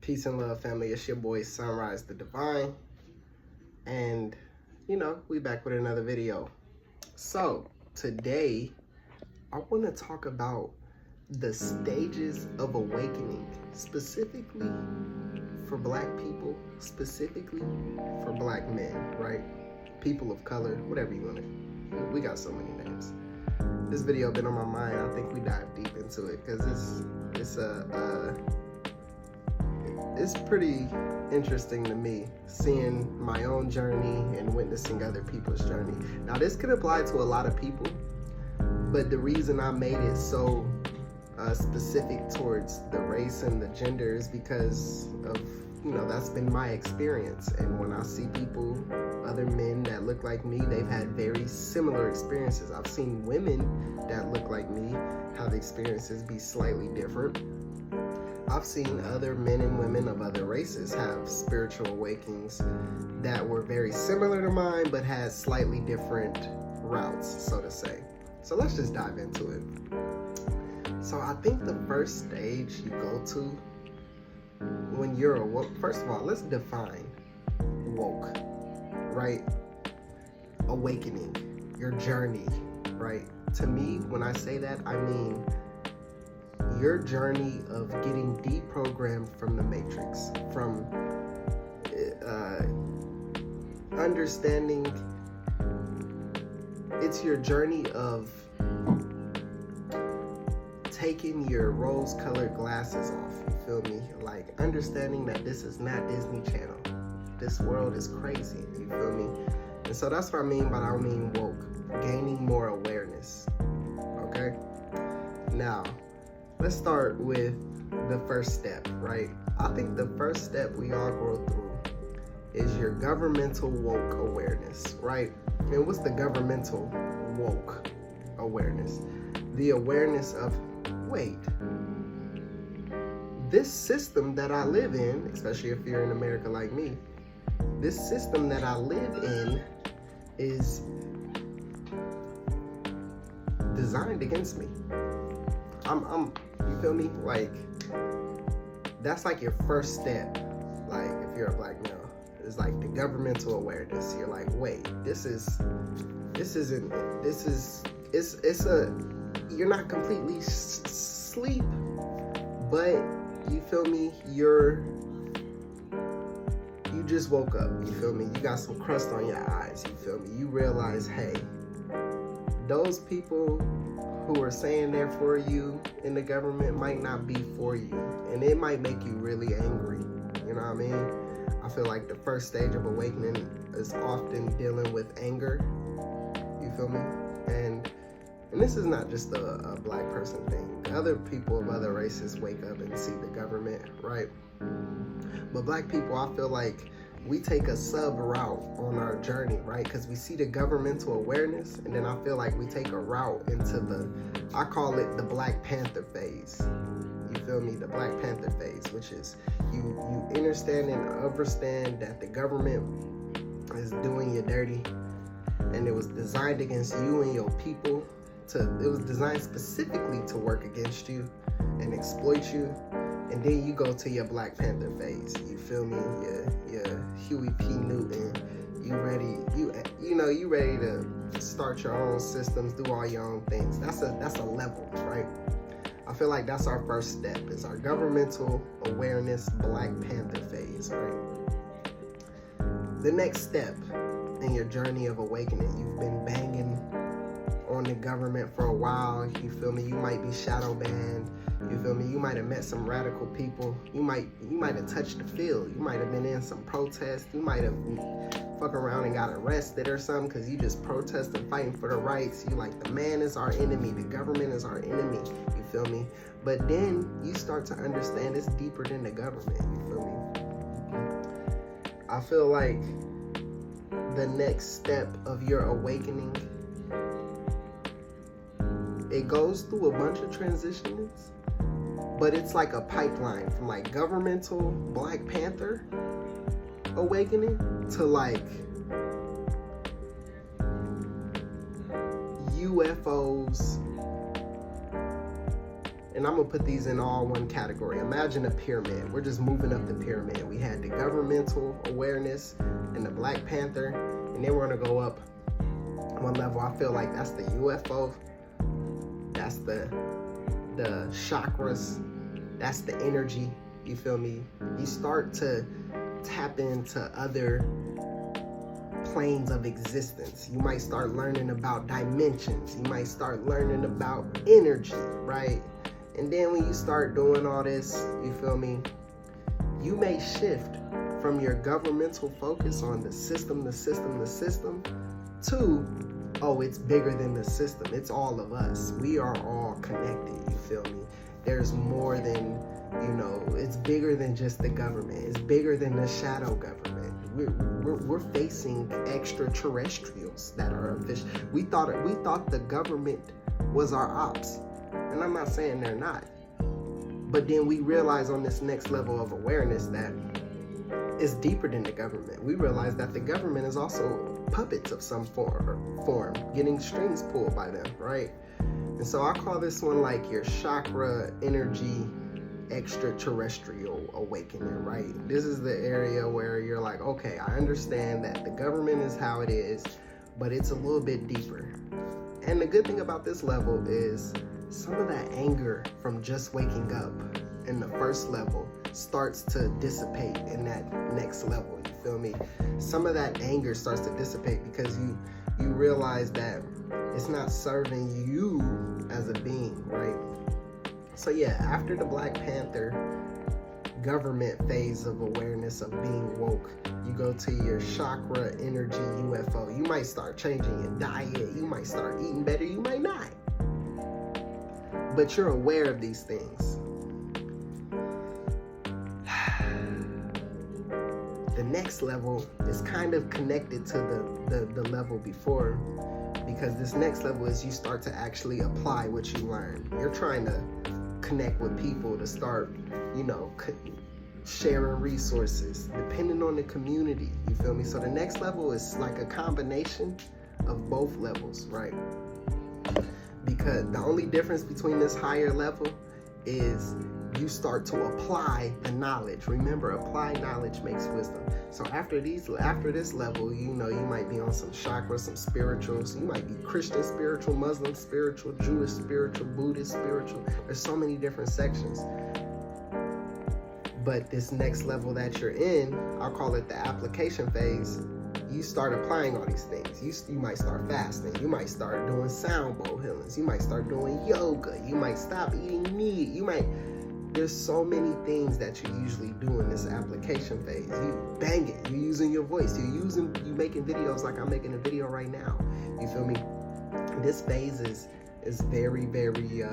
Peace and love, family. It's your boy, Sunrise the Divine. And, we back with another video. So, today, I want to talk about the stages of awakening, specifically for Black people, specifically for Black men, right? People of color, whatever you want to. We got so many names. This video been on my mind. I think we dive deep into it because it's pretty interesting to me, seeing my own journey and witnessing other people's journey. Now, this could apply to a lot of people, but the reason I made it so specific towards the race and the gender is because of, that's been my experience. And when I see people, other men that look like me, they've had very similar experiences. I've seen women that look like me have experiences be slightly different. I've seen other men and women of other races have spiritual awakenings that were very similar to mine, but had slightly different routes, so to say. So let's just dive into it. So I think the first stage you go to when you're awoke, first of all, let's define woke, right? Awakening, your journey, right? To me, when I say that, I mean your journey of getting deprogrammed from the matrix, from understanding. It's your journey of taking your rose-colored glasses off, you feel me? Like understanding that this is not Disney Channel. This world is crazy, you feel me? And so that's what I mean by I mean woke, gaining more awareness, okay? Now, let's start with the first step, right? I think the first step we all grow through is your governmental woke awareness, right? And what's the governmental woke awareness? The awareness of, wait, this system that I live in, especially if you're in America like me, this system that I live in is designed against me. You feel me? Like, that's like your first step. Like, if you're a Black male, it's like the governmental awareness. You're like, wait, you're not completely asleep, but you feel me? You just woke up, you feel me? You got some crust on your eyes, you feel me? You realize, hey, those people who are saying they're for you in the government might not be for you, and it might make you really angry, you know what I mean? I feel like the first stage of awakening is often dealing with anger, you feel me? And this is not just a Black person thing. Other people of other races wake up and see the government, right? But Black people, I feel like we take a sub route on our journey, right? Because we see the governmental awareness, and then I feel like we take a route into I call it the Black Panther phase. You feel me? The Black Panther phase, which is you understand and understand that the government is doing you dirty, and it was designed against you and your people. It was designed specifically to work against you and exploit you. And then you go to your Black Panther phase. You feel me? Your Huey P. Newton. You ready to start your own systems, do all your own things. That's a level, right? I feel like that's our first step, is our governmental awareness Black Panther phase, right? The next step in your journey of awakening, you've been banging on the government for a while, you feel me? You might be shadow banned, you feel me? You might have met some radical people. You might have touched the field. You might have been in some protests. You might have fuck around and got arrested or something because you just protesting, fighting for the rights. You like, the man is our enemy, the government is our enemy, you feel me? But then you start to understand it's deeper than the government, you feel me? I feel like the next step of your awakening, it goes through a bunch of transitions, but it's like a pipeline from like governmental Black Panther awakening to like UFOs and I'm gonna put these in all one category. Imagine a pyramid. We're just moving up the pyramid. We had the governmental awareness and the Black Panther, and then we're gonna go up one level. I feel like that's the UFO, that's the chakras, that's the energy. You feel me? You start to tap into other planes of existence. You might start learning about dimensions. You might start learning about energy, right? And then when you start doing all this, you feel me? You may shift from your governmental focus on the system, to, oh, it's bigger than the system. It's all of us. We are all connected, you feel me? There's more than, it's bigger than just the government. It's bigger than the shadow government. We're facing extraterrestrials that are official. We thought the government was our ops, and I'm not saying they're not. But then we realize on this next level of awareness that it's deeper than the government. We realize that the government is also puppets of some form, getting strings pulled by them, right? And so I call this one like your chakra energy extraterrestrial awakening, right? This is the area where you're like, okay, I understand that the government is how it is, but it's a little bit deeper. And the good thing about this level is some of that anger from just waking up in the first level starts to dissipate in that next level, you feel me? Some of that anger starts to dissipate because you realize that it's not serving you as a being, right? So yeah, after the Black Panther government phase of awareness of being woke, you go to your chakra energy UFO. You might start changing your diet. You might start eating better. You might not. But you're aware of these things. The next level is kind of connected to the level before, because this next level is you start to actually apply what you learn. You're trying to connect with people to start, sharing resources, depending on the community, you feel me? So the next level is like a combination of both levels, right? Because the only difference between this higher level is you start to apply the knowledge. Remember, applied knowledge makes wisdom. So after this level, you might be on some chakra, some spirituals. You might be Christian spiritual, Muslim spiritual, Jewish spiritual, Buddhist spiritual. There's so many different sections. But this next level that you're in, I'll call it the application phase. You start applying all these things. You might start fasting. You might start doing sound bowl healings. You might start doing yoga. You might stop eating meat. There's so many things that you usually do in this application phase. You bang it. You're using your voice. You making videos like I'm making a video right now. You feel me? This phase is very, very,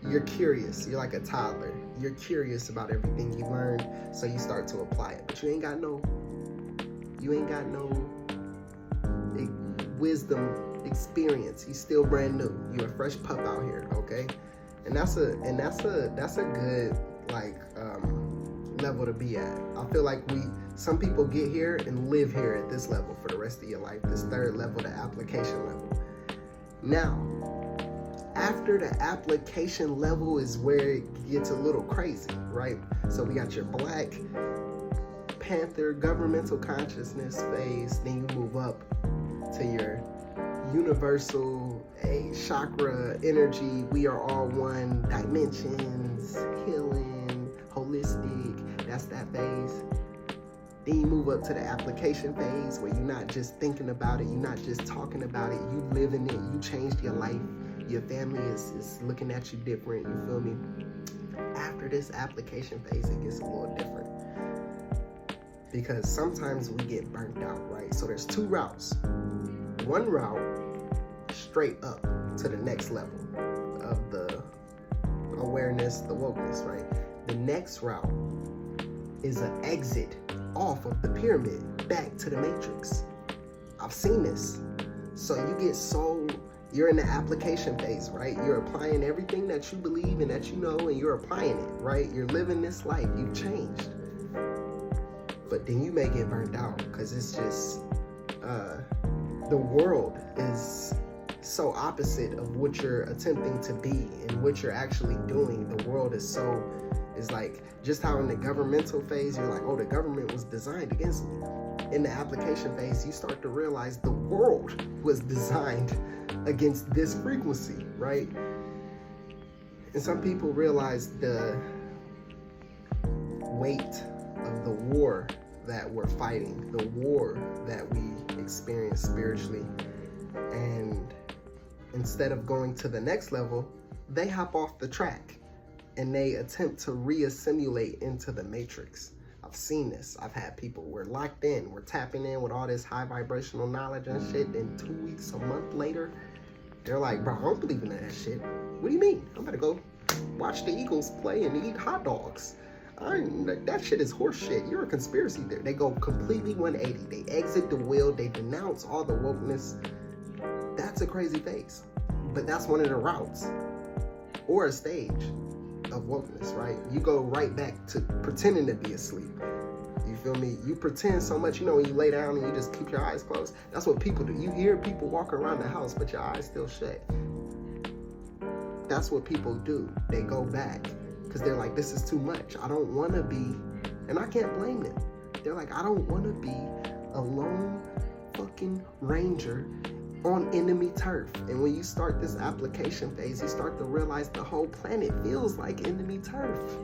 you're curious. You're like a toddler. You're curious about everything you learn, so you start to apply it. But you ain't got no wisdom, experience. You still brand new. You're a fresh pup out here, okay? And that's a good level to be at. I feel like some people get here and live here at this level for the rest of your life. This third level, the application level. Now, after the application level is where it gets a little crazy, right? So we got your Black Panther governmental consciousness phase. Then you move up to your universal chakra energy. We are all one, dimensions, healing, holistic. That's that phase. Then you move up to the application phase where you're not just thinking about it. You're not just talking about it. You live in it. You changed your life. Your family is looking at you different, you feel me? After this application phase, it gets a little different. Because sometimes we get burnt out, right? So there's two routes. One route, straight up to the next level of the awareness, the wokeness, right? The next route is an exit off of the pyramid, back to the matrix. I've seen this. So you're in the application phase, right? You're applying everything that you believe and that you know, and you're applying it, right? You're living this life. You've changed. But then you may get burnt out because it's just, the world is so opposite of what you're attempting to be and what you're actually doing. The world is like, just how in the governmental phase, you're like, oh, the government was designed against me. In the application phase, you start to realize the world was designed against this frequency, right? And some people realize the weight of the war that we're fighting, the war that we experience spiritually. And instead of going to the next level, they hop off the track and they attempt to re-assimilate into the matrix. I've seen this. I've had people, we're locked in, we're tapping in with all this high vibrational knowledge and shit. Then 2 weeks, a month later, they're like, bro, I don't believe in that shit. What do you mean? I'm gonna go watch the Eagles play and eat hot dogs. That shit is horse shit. You're a conspiracy theory. They go completely 180. They exit the wheel. They denounce all the wokeness. That's a crazy phase. But that's one of the routes or a stage of wokeness, right? You go right back to pretending to be asleep. You feel me? You pretend so much, when you lay down and you just keep your eyes closed. That's what people do. You hear people walk around the house, but your eyes still shut. That's what people do. They go back because they're like, this is too much. I don't want to be, and I can't blame them. They're like, I don't want to be a lone fucking ranger on enemy turf. And when you start this application phase, you start to realize the whole planet feels like enemy turf.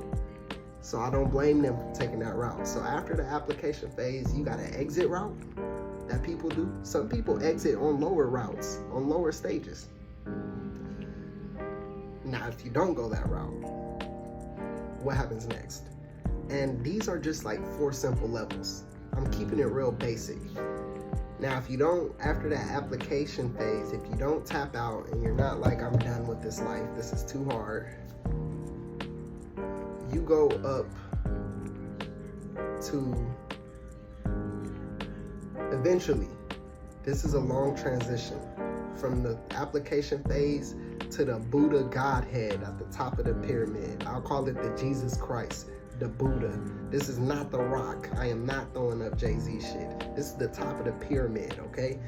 So I don't blame them for taking that route. So after the application phase, you got an exit route that people do. Some people exit on lower routes, on lower stages. Now, if you don't go that route, what happens next? And these are just like 4 simple levels. I'm keeping it real basic. Now, if you don't, after that application phase, if you don't tap out and you're not like, I'm done with this life, this is too hard, you go up to, eventually, this is a long transition from the application phase to the Buddha Godhead at the top of the pyramid. I'll call it the Jesus Christ, the Buddha. This is not the Rock. I am not throwing up Jay-Z shit. This is the top of the pyramid, okay?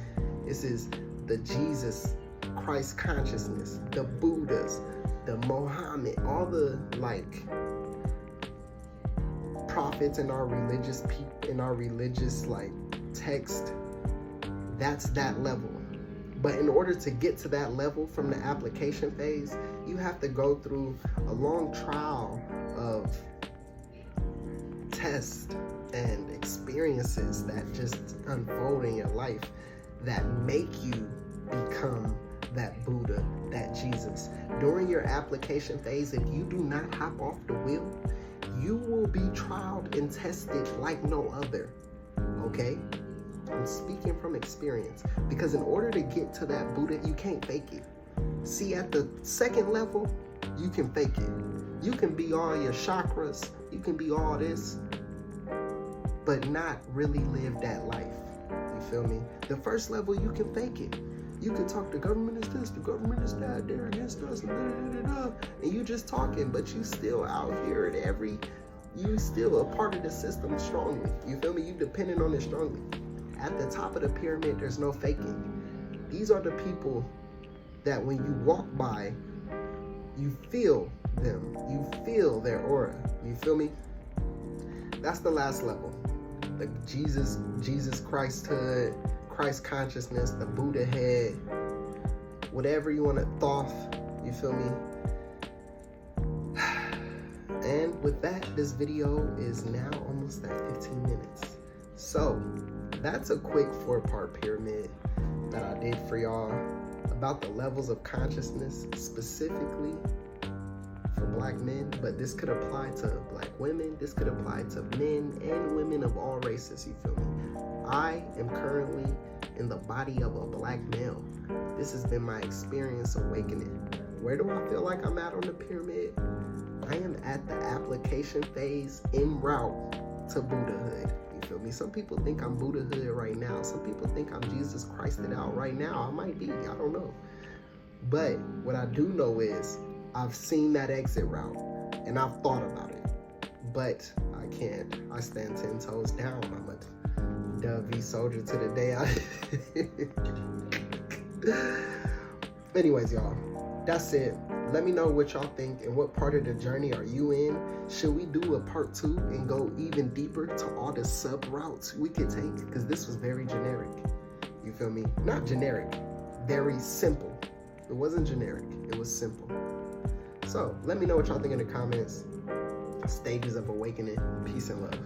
This is the Jesus Christ consciousness, the Buddhas, the Mohammed, all the prophets in our religious text. That's that level. But in order to get to that level from the application phase, you have to go through a long trial of tests and experiences that just unfold in your life that make you become that Buddha, that Jesus. During your application phase, if you do not hop off the wheel, you will be trialed and tested like no other, okay? I'm speaking from experience, because in order to get to that Buddha, you can't fake it. See, at the second level, you can fake it. You can be all your chakras, you can be all this, but not really live that life. You feel me? The first level, you can fake it. You can talk, the government is this, the government is that, they're against us, and you just talking, but you still out here at you still a part of the system strongly. You feel me? You dependent on it strongly. At the top of the pyramid, there's no faking. These are the people that when you walk by, you feel them. You feel their aura. You feel me? That's the last level. The Jesus Christhood, Christ consciousness, the Buddha head, whatever you want to thoth. You feel me? And with that, this video is now almost at 15 minutes. So that's a quick 4-part pyramid that I did for y'all about the levels of consciousness, specifically for Black men, but this could apply to Black women, this could apply to men and women of all races. You feel me? I am currently in the body of a Black male. This has been my experience awakening. Where do I feel like I'm at on the pyramid? I am at the application phase en route to Buddhahood. You feel me? Some people think I'm Buddhahood right now. Some people think I'm Jesus Christed out right now. I might be. I don't know. But what I do know is I've seen that exit route and I've thought about it. But I can't. I stand 10 toes down. I'm a Dove V soldier to the day Anyways, y'all, that's it. Let me know what y'all think and what part of the journey are you in. Should we do a part 2 and go even deeper to all the sub routes we could take? Because this was very generic. You feel me? Not generic, very simple. It wasn't generic, it was simple. So let me know what y'all think in the comments. Stages of awakening. Peace and love.